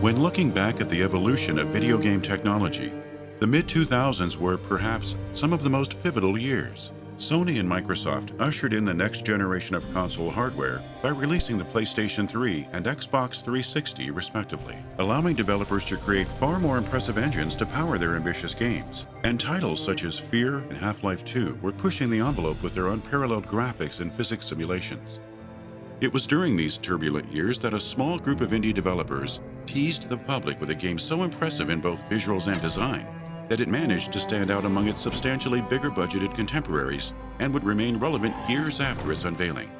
When looking back at the evolution of video game technology, the mid-2000s were perhaps some of the most pivotal years. Sony and Microsoft ushered in the next generation of console hardware by releasing the PlayStation 3 and Xbox 360 respectively, allowing developers to create far more impressive engines to power their ambitious games. And titles such as Fear and Half-Life 2 were pushing the envelope with their unparalleled graphics and physics simulations. It was during these turbulent years that a small group of indie developers teased the public with a game so impressive in both visuals and design that it managed to stand out among its substantially bigger budgeted contemporaries and would remain relevant years after its unveiling.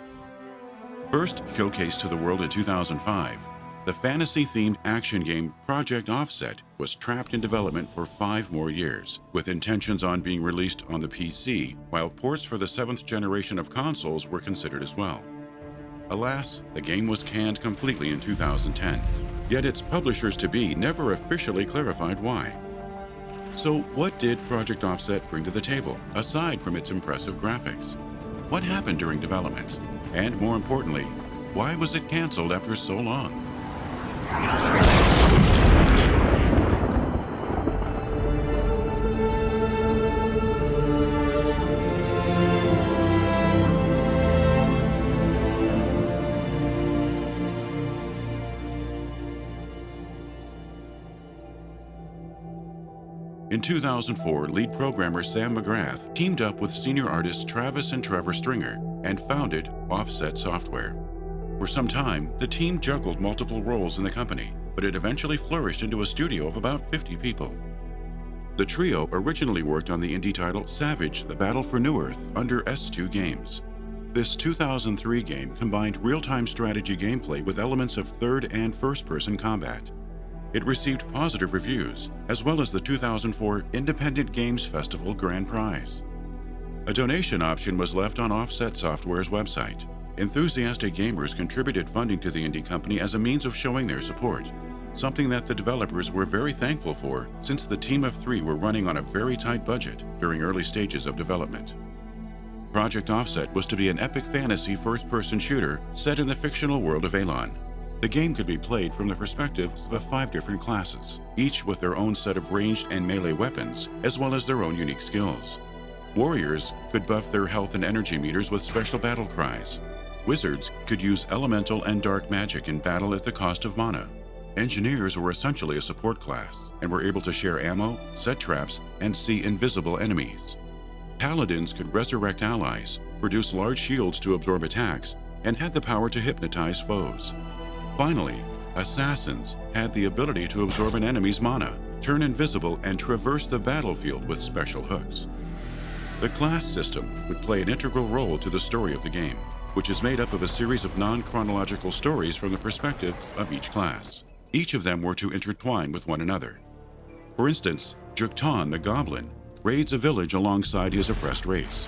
First showcased to the world in 2005, the fantasy-themed action game Project Offset was trapped in development for 5 more years, with intentions on being released on the PC, while ports for the 7th generation of consoles were considered as well. Alas, the game was canned completely in 2010, yet its publishers-to-be never officially clarified why. So what did Project Offset bring to the table, aside from its impressive graphics? What happened during development? And more importantly, why was it canceled after so long? In 2004, lead programmer Sam McGrath teamed up with senior artists Travis and Trevor Stringer and founded Offset Software. For some time, the team juggled multiple roles in the company, but it eventually flourished into a studio of about 50 people. The trio originally worked on the indie title Savage: The Battle for New Earth under S2 Games. This 2003 game combined real-time strategy gameplay with elements of third and first-person combat. It received positive reviews, as well as the 2004 Independent Games Festival Grand Prize. A donation option was left on Offset Software's website. Enthusiastic gamers contributed funding to the indie company as a means of showing their support, something that the developers were very thankful for since the team of 3 were running on a very tight budget during early stages of development. Project Offset was to be an epic fantasy first-person shooter set in the fictional world of Elon. The game could be played from the perspectives of 5 different classes, each with their own set of ranged and melee weapons, as well as their own unique skills. Warriors could buff their health and energy meters with special battle cries. Wizards could use elemental and dark magic in battle at the cost of mana. Engineers were essentially a support class and were able to share ammo, set traps, and see invisible enemies. Paladins could resurrect allies, produce large shields to absorb attacks, and had the power to hypnotize foes. Finally, assassins had the ability to absorb an enemy's mana, turn invisible, and traverse the battlefield with special hooks. The class system would play an integral role to the story of the game, which is made up of a series of non-chronological stories from the perspectives of each class. Each of them were to intertwine with one another. For instance, Juktan the Goblin raids a village alongside his oppressed race.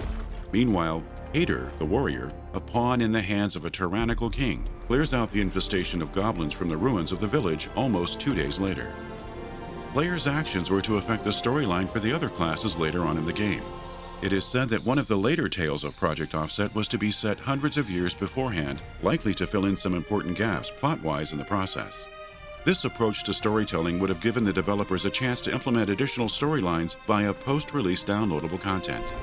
Meanwhile, Hader, the warrior, a pawn in the hands of a tyrannical king, clears out the infestation of goblins from the ruins of the village almost 2 days later. Players' actions were to affect the storyline for the other classes later on in the game. It is said that one of the later tales of Project Offset was to be set hundreds of years beforehand, likely to fill in some important gaps plot-wise in the process. This approach to storytelling would have given the developers a chance to implement additional storylines via post-release downloadable content.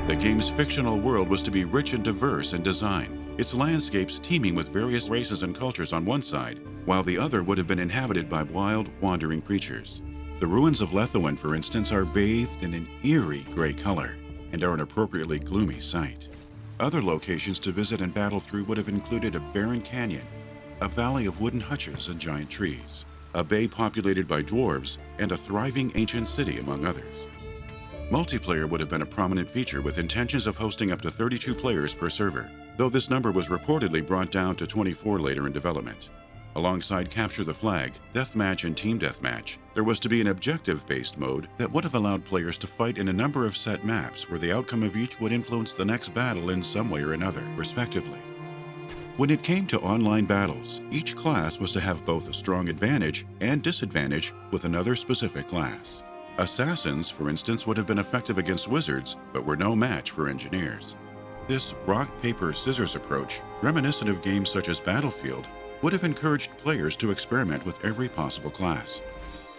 The game's fictional world was to be rich and diverse in design, its landscapes teeming with various races and cultures on one side, while the other would have been inhabited by wild, wandering creatures. The ruins of Lethoen, for instance, are bathed in an eerie gray color and are an appropriately gloomy sight. Other locations to visit and battle through would have included a barren canyon, a valley of wooden hutches and giant trees, a bay populated by dwarves, and a thriving ancient city, among others. Multiplayer would have been a prominent feature with intentions of hosting up to 32 players per server, though this number was reportedly brought down to 24 later in development. Alongside Capture the Flag, Deathmatch, and Team Deathmatch, there was to be an objective-based mode that would have allowed players to fight in a number of set maps where the outcome of each would influence the next battle in some way or another, respectively. When it came to online battles, each class was to have both a strong advantage and disadvantage with another specific class. Assassins, for instance, would have been effective against wizards, but were no match for engineers. This rock-paper-scissors approach, reminiscent of games such as Battlefield, would have encouraged players to experiment with every possible class.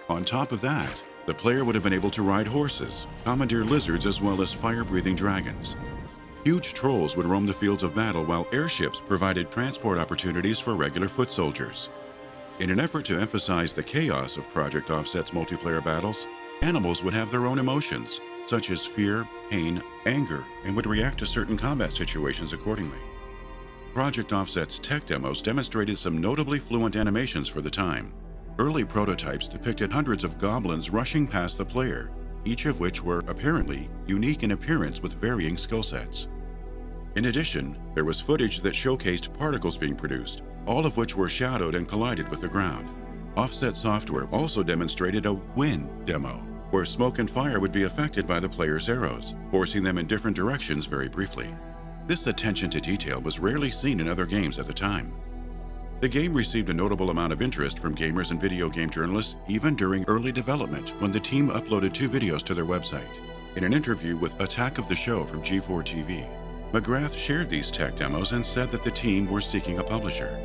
On top of that, the player would have been able to ride horses, commandeer lizards, as well as fire-breathing dragons. Huge trolls would roam the fields of battle, while airships provided transport opportunities for regular foot soldiers. In an effort to emphasize the chaos of Project Offset's multiplayer battles, animals would have their own emotions, such as fear, pain, anger, and would react to certain combat situations accordingly. Project Offset's tech demos demonstrated some notably fluent animations for the time. Early prototypes depicted hundreds of goblins rushing past the player, each of which were apparently unique in appearance with varying skill sets. In addition, there was footage that showcased particles being produced, all of which were shadowed and collided with the ground. Offset Software also demonstrated a wind demo, where smoke and fire would be affected by the player's arrows, forcing them in different directions very briefly. This attention to detail was rarely seen in other games at the time. The game received a notable amount of interest from gamers and video game journalists even during early development, when the team uploaded 2 videos to their website. In an interview with Attack of the Show from G4 TV, McGrath shared these tech demos and said that the team were seeking a publisher.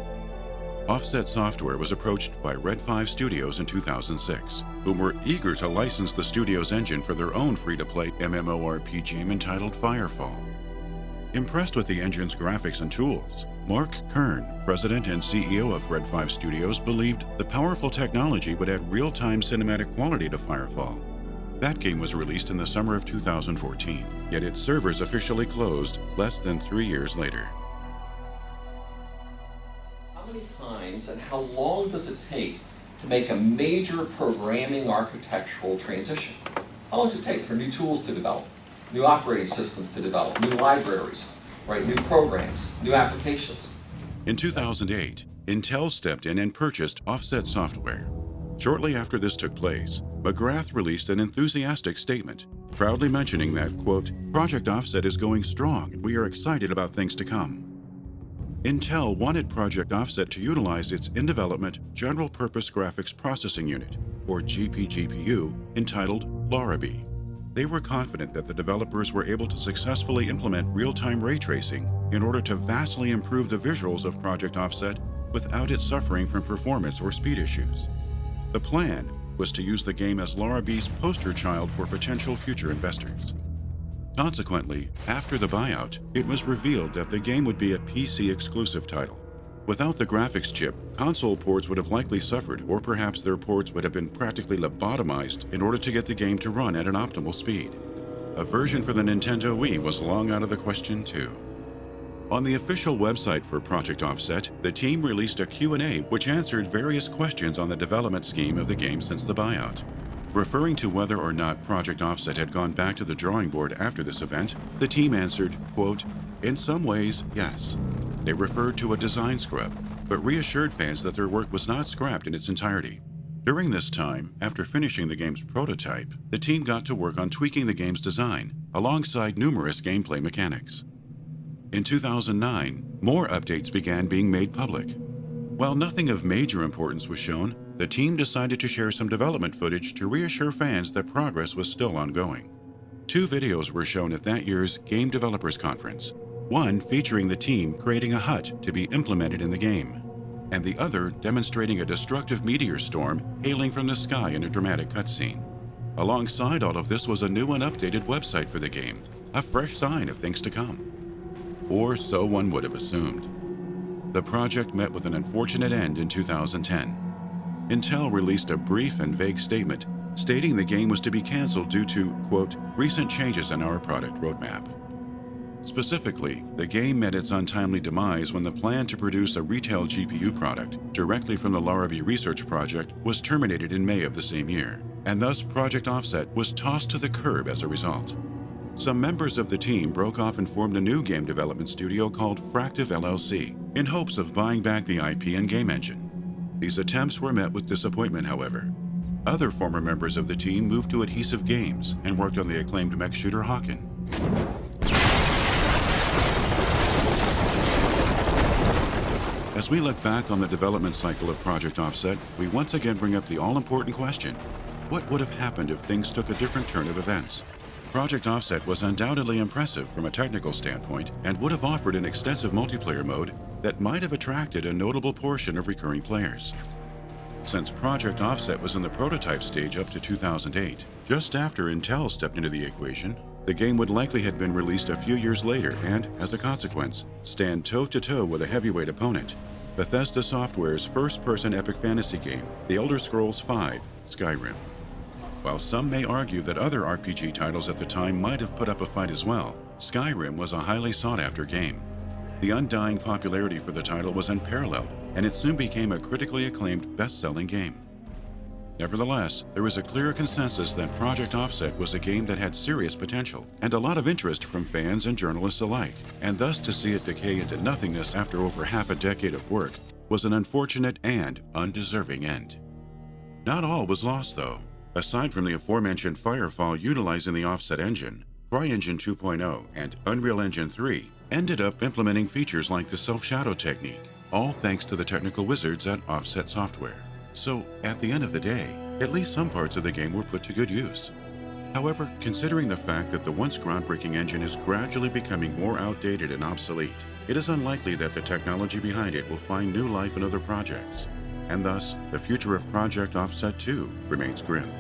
Offset Software was approached by Red 5 Studios in 2006, whom were eager to license the studio's engine for their own free-to-play MMORPG game entitled Firefall. Impressed with the engine's graphics and tools, Mark Kern, president and CEO of Red 5 Studios, believed the powerful technology would add real-time cinematic quality to Firefall. That game was released in the summer of 2014, yet its servers officially closed less than 3 years later. How many times and how long does it take to make a major programming architectural transition? How long does it take for new tools to develop? New operating systems to develop, new libraries, right? New programs, new applications. In 2008, Intel stepped in and purchased Offset Software. Shortly after this took place, McGrath released an enthusiastic statement, proudly mentioning that, quote, "Project Offset is going strong and we are excited about things to come." Intel wanted Project Offset to utilize its in-development General Purpose Graphics Processing Unit, or GPGPU, entitled Larrabee. They were confident that the developers were able to successfully implement real-time ray tracing in order to vastly improve the visuals of Project Offset without it suffering from performance or speed issues. The plan was to use the game as Larrabee's poster child for potential future investors. Consequently, after the buyout, it was revealed that the game would be a PC-exclusive title. Without the graphics chip, console ports would have likely suffered, or perhaps their ports would have been practically lobotomized in order to get the game to run at an optimal speed. A version for the Nintendo Wii was long out of the question, too. On the official website for Project Offset, the team released a Q&A which answered various questions on the development scheme of the game since the buyout. Referring to whether or not Project Offset had gone back to the drawing board after this event, the team answered, quote, "In some ways, yes." They referred to a design scrub, but reassured fans that their work was not scrapped in its entirety. During this time, after finishing the game's prototype, the team got to work on tweaking the game's design, alongside numerous gameplay mechanics. In 2009, more updates began being made public. While nothing of major importance was shown, the team decided to share some development footage to reassure fans that progress was still ongoing. 2 videos were shown at that year's Game Developers Conference, one featuring the team creating a hut to be implemented in the game, and the other demonstrating a destructive meteor storm hailing from the sky in a dramatic cutscene. Alongside all of this was a new and updated website for the game, a fresh sign of things to come. Or so one would have assumed. The project met with an unfortunate end in 2010. Intel released a brief and vague statement stating the game was to be canceled due to, quote, "recent changes in our product roadmap." Specifically, the game met its untimely demise when the plan to produce a retail GPU product directly from the Larrabee research project was terminated in May of the same year, and thus Project Offset was tossed to the curb as a result. Some members of the team broke off and formed a new game development studio called Fractive LLC in hopes of buying back the IP and game engine. These attempts were met with disappointment, however. Other former members of the team moved to Adhesive Games and worked on the acclaimed mech shooter Hawken. As we look back on the development cycle of Project Offset, we once again bring up the all-important question: what would have happened if things took a different turn of events? Project Offset was undoubtedly impressive from a technical standpoint and would have offered an extensive multiplayer mode that might have attracted a notable portion of recurring players. Since Project Offset was in the prototype stage up to 2008, just after Intel stepped into the equation, the game would likely have been released a few years later and, as a consequence, stand toe-to-toe with a heavyweight opponent, Bethesda Software's first-person epic fantasy game, The Elder Scrolls V: Skyrim. While some may argue that other RPG titles at the time might have put up a fight as well, Skyrim was a highly sought-after game. The undying popularity for the title was unparalleled, and it soon became a critically acclaimed best-selling game. Nevertheless, there was a clear consensus that Project Offset was a game that had serious potential and a lot of interest from fans and journalists alike, and thus to see it decay into nothingness after over half a decade of work was an unfortunate and undeserving end. Not all was lost, though. Aside from the aforementioned Firefall utilizing the Offset engine, CryEngine 2.0 and Unreal Engine 3 ended up implementing features like the self-shadow technique, all thanks to the technical wizards at Offset Software. So, at the end of the day, at least some parts of the game were put to good use. However, considering the fact that the once groundbreaking engine is gradually becoming more outdated and obsolete, it is unlikely that the technology behind it will find new life in other projects, and thus, the future of Project Offset 2 remains grim.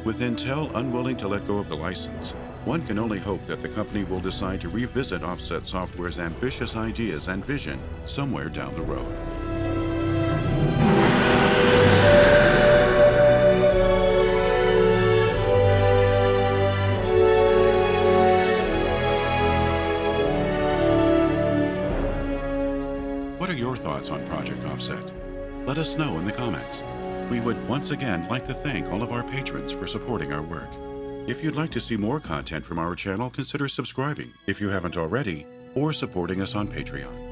With Intel unwilling to let go of the license, one can only hope that the company will decide to revisit Offset Software's ambitious ideas and vision somewhere down the road. What are your thoughts on Project Offset? Let us know in the comments. We would once again like to thank all of our patrons for supporting our work. If you'd like to see more content from our channel, consider subscribing if you haven't already, or supporting us on Patreon.